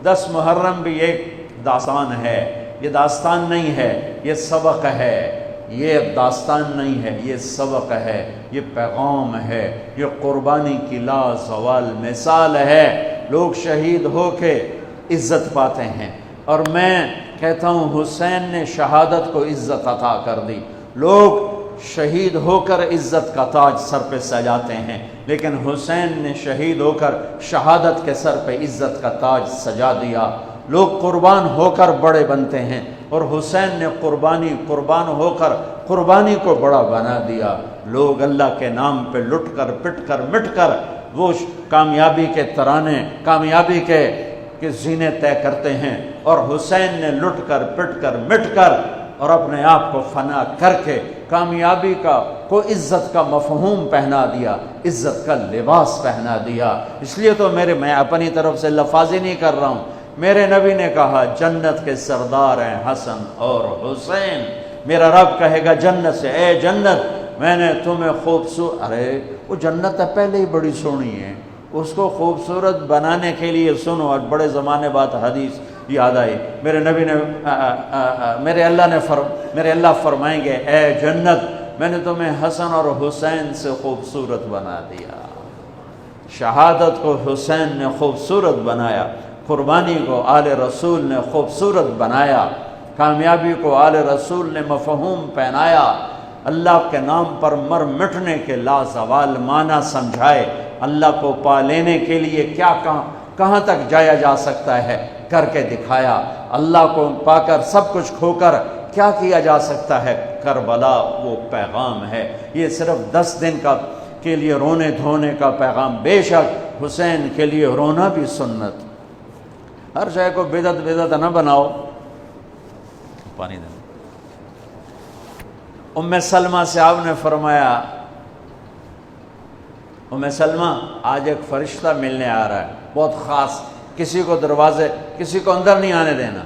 10 محرم بھی ایک داستان ہے، یہ داستان نہیں ہے، یہ سبق ہے، یہ داستان نہیں ہے، یہ سبق ہے، یہ پیغام ہے، یہ قربانی کی لازوال مثال ہے۔ لوگ شہید ہو کے عزت پاتے ہیں، اور میں کہتا ہوں حسین نے شہادت کو عزت عطا کر دی۔ لوگ شہید ہو کر عزت کا تاج سر پہ سجاتے ہیں، لیکن حسین نے شہید ہو کر شہادت کے سر پہ عزت کا تاج سجا دیا۔ لوگ قربان ہو کر بڑے بنتے ہیں، اور حسین نے قربان ہو کر قربانی کو بڑا بنا دیا۔ لوگ اللہ کے نام پہ لٹ کر پٹ کر مٹ کر وہ کامیابی کے ترانے، کامیابی کے زینے طے کرتے ہیں، اور حسین نے لٹ کر پٹ کر مٹ کر اور اپنے آپ کو فنا کر کے کامیابی کو عزت کا مفہوم پہنا دیا، عزت کا لباس پہنا دیا۔ اس لیے تو میں اپنی طرف سے لفاظی نہیں کر رہا ہوں، میرے نبی نے کہا جنت کے سردار ہیں حسن اور حسین۔ میرا رب کہے گا جنت سے، اے جنت میں نے تمہیں خوبصورت، ارے وہ جنت پہلے ہی بڑی سونی ہے، اس کو خوبصورت بنانے کے لیے سنو۔ اور بڑے زمانے بعد حدیث یاد آئی، میرے نبی نے میرے اللہ فرمائیں گے اے جنت میں نے تمہیں حسن اور حسین سے خوبصورت بنا دیا۔ شہادت کو حسین نے خوبصورت بنایا، قربانی کو آل رسول نے خوبصورت بنایا، کامیابی کو آل رسول نے مفہوم پہنایا، اللہ کے نام پر مر مٹنے کے لازوال معنی سمجھائے، اللہ کو پا لینے کے لیے کیا کہاں تک جایا جا سکتا ہے کر کے دکھایا، اللہ کو پا کر سب کچھ کھو کر کیا کیا جا سکتا ہے، کربلا وہ پیغام ہے۔ یہ صرف 10 دن کے لیے رونے دھونے کا پیغام، بے شک حسین کے لیے رونا بھی سنت۔ ہر شے کو بدعت نہ بناؤ۔ پانی دینا۔ ام سلمہ سے آپ نے فرمایا ام سلمہ آج ایک فرشتہ ملنے آ رہا ہے، بہت خاص، کسی کو اندر نہیں آنے دینا۔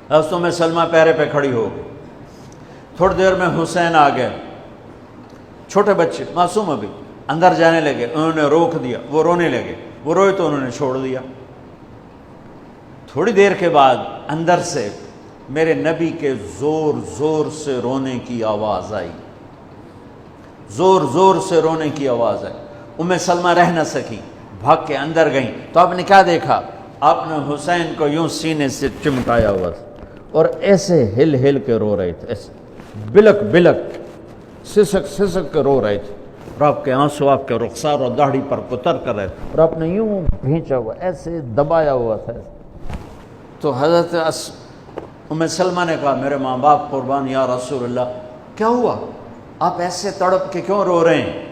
حضرت ام سلمہ پیرے پہ کھڑی ہو گئی، تھوڑی دیر میں حسین آ گئے، چھوٹے بچے معصوم ابھی، اندر جانے لگے، انہوں نے روک دیا، وہ رونے لگے، وہ روئے تو انہوں نے چھوڑ دیا۔ تھوڑی دیر کے بعد اندر سے میرے نبی کے زور زور سے رونے کی آواز آئی، زور زور سے رونے کی آواز آئی۔ ام سلمہ رہ نہ سکی، بھاگ کے اندر گئیں، تو آپ نے کیا دیکھا؟ آپ نے حسین کو یوں سینے سے چمٹایا ہوا تھا اور ایسے ہل ہل کے رو رہے تھے، ایسے بلک بلک سسک سسک کے رو رہے تھے، اور آپ کے آنسو آپ کے رخسار اور داڑھی پر اتر کر رہے تھے، اور آپ نے یوں بھینچا ہوا، ایسے دبایا ہوا تھا۔ تو حضرت ام سلمہ نے کہا میرے ماں باپ قربان یا رسول اللہ، کیا ہوا؟ آپ ایسے تڑپ کے کیوں رو رہے ہیں؟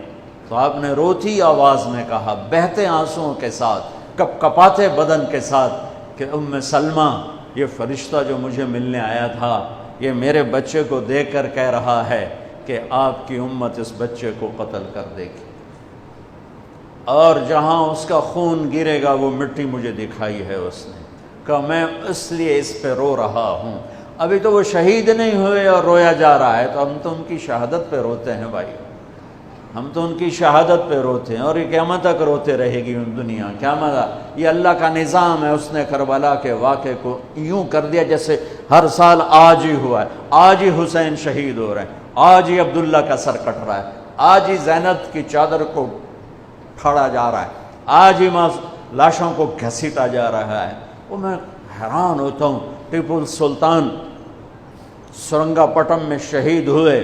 تو آپ نے روتی آواز میں کہا، بہتے آنسوؤں کے ساتھ، کپ کپاتے بدن کے ساتھ، کہ ام سلمہ یہ فرشتہ جو مجھے ملنے آیا تھا یہ میرے بچے کو دیکھ کر کہہ رہا ہے کہ آپ کی امت اس بچے کو قتل کر دے گی، اور جہاں اس کا خون گرے گا وہ مٹی مجھے دکھائی ہے اس نے، کہ میں اس لیے اس پہ رو رہا ہوں۔ ابھی تو وہ شہید نہیں ہوئے اور رویا جا رہا ہے، تو ہم تو ان کی شہادت پہ روتے ہیں بھائی، ہم تو ان کی شہادت پہ روتے ہیں، اور یہ قیامت تک روتے رہے گی دنیا۔ قیامت یہ اللہ کا نظام ہے، اس نے کربلا کے واقعے کو یوں کر دیا جیسے ہر سال آج ہی ہوا ہے، آج ہی حسین شہید ہو رہے ہیں، آج ہی عبداللہ کا سر کٹ رہا ہے، آج ہی زینب کی چادر کو پھاڑا جا رہا ہے، آج ہی لاشوں کو گھسیٹا جا رہا ہے۔ وہ میں حیران ہوتا ہوں، ٹیپو سلطان سرنگا پٹم میں شہید ہوئے،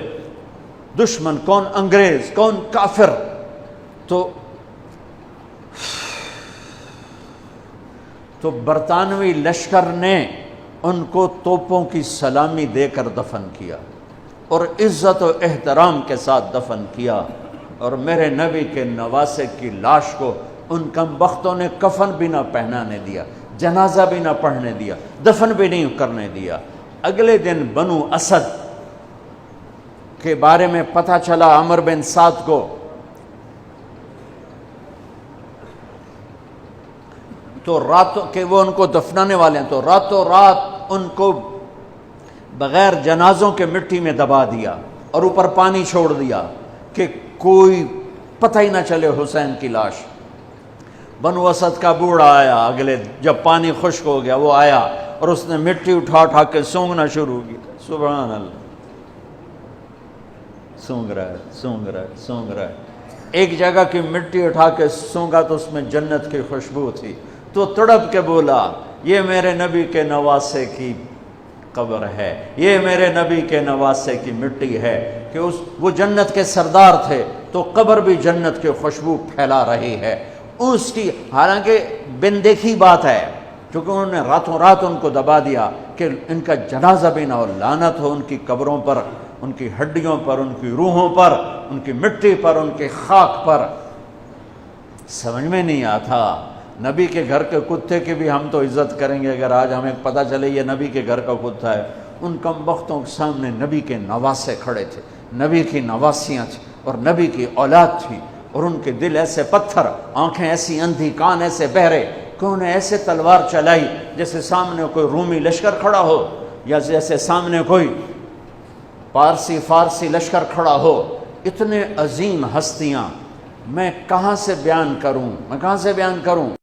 دشمن کون انگریز کون کافر، تو برطانوی لشکر نے ان کو توپوں کی سلامی دے کر دفن کیا اور عزت و احترام کے ساتھ دفن کیا، اور میرے نبی کے نواسے کی لاش کو ان کم بختوں نے کفن بھی نہ پہنانے دیا، جنازہ بھی نہ پڑھنے دیا، دفن بھی نہیں کرنے دیا۔ اگلے دن بنو اسد کے بارے میں پتہ چلا عمر بن سعد کو، تو راتوں کہ وہ ان کو دفنانے والے ہیں، تو راتوں رات ان کو بغیر جنازوں کے مٹی میں دبا دیا اور اوپر پانی چھوڑ دیا کہ کوئی پتہ ہی نہ چلے حسین کی لاش۔ بنو اسد کا بوڑھا آیا، اگلے جب پانی خشک ہو گیا وہ آیا اور اس نے مٹی اٹھا اٹھا کے سونگنا شروع کی۔ سبحان اللہ، سونگ رہا ہے، سونگ رہا ہے، سونگ رہا ہے۔ ایک جگہ کی مٹی اٹھا کے سونگا تو اس میں جنت کی خوشبو تھی، تو تڑپ کے بولا یہ میرے نبی کے نواسے کی قبر ہے، یہ میرے نبی کے نواسے کی مٹی ہے، کہ وہ جنت کے سردار تھے تو قبر بھی جنت کی خوشبو پھیلا رہی ہے اس کی۔ حالانکہ بن دیکھی بات ہے، کیونکہ انہوں نے راتوں رات ان کو دبا دیا کہ ان کا جنازہ بھی نہ ہو، لعنت ہو ان کی قبروں پر، ان کی ہڈیوں پر، ان کی روحوں پر، ان کی مٹی پر، ان کی خاک پر۔ سمجھ میں نہیں آتا، نبی کے گھر کے کتے کی بھی ہم تو عزت کریں گے اگر آج ہمیں پتہ چلے یہ نبی کے گھر کا کتا ہے۔ ان کم بختوں کے سامنے نبی کے نواسے کھڑے تھے، نبی کی نواسیاں تھیں اور نبی کی اولاد تھی، اور ان کے دل ایسے پتھر، آنکھیں ایسی اندھی، کان ایسے بہرے کہ انہیں ایسے تلوار چلائی جیسے سامنے کوئی رومی لشکر کھڑا ہو، یا جیسے سامنے کوئی فارسی لشکر کھڑا ہو۔ اتنے عظیم ہستیاں، میں کہاں سے بیان کروں،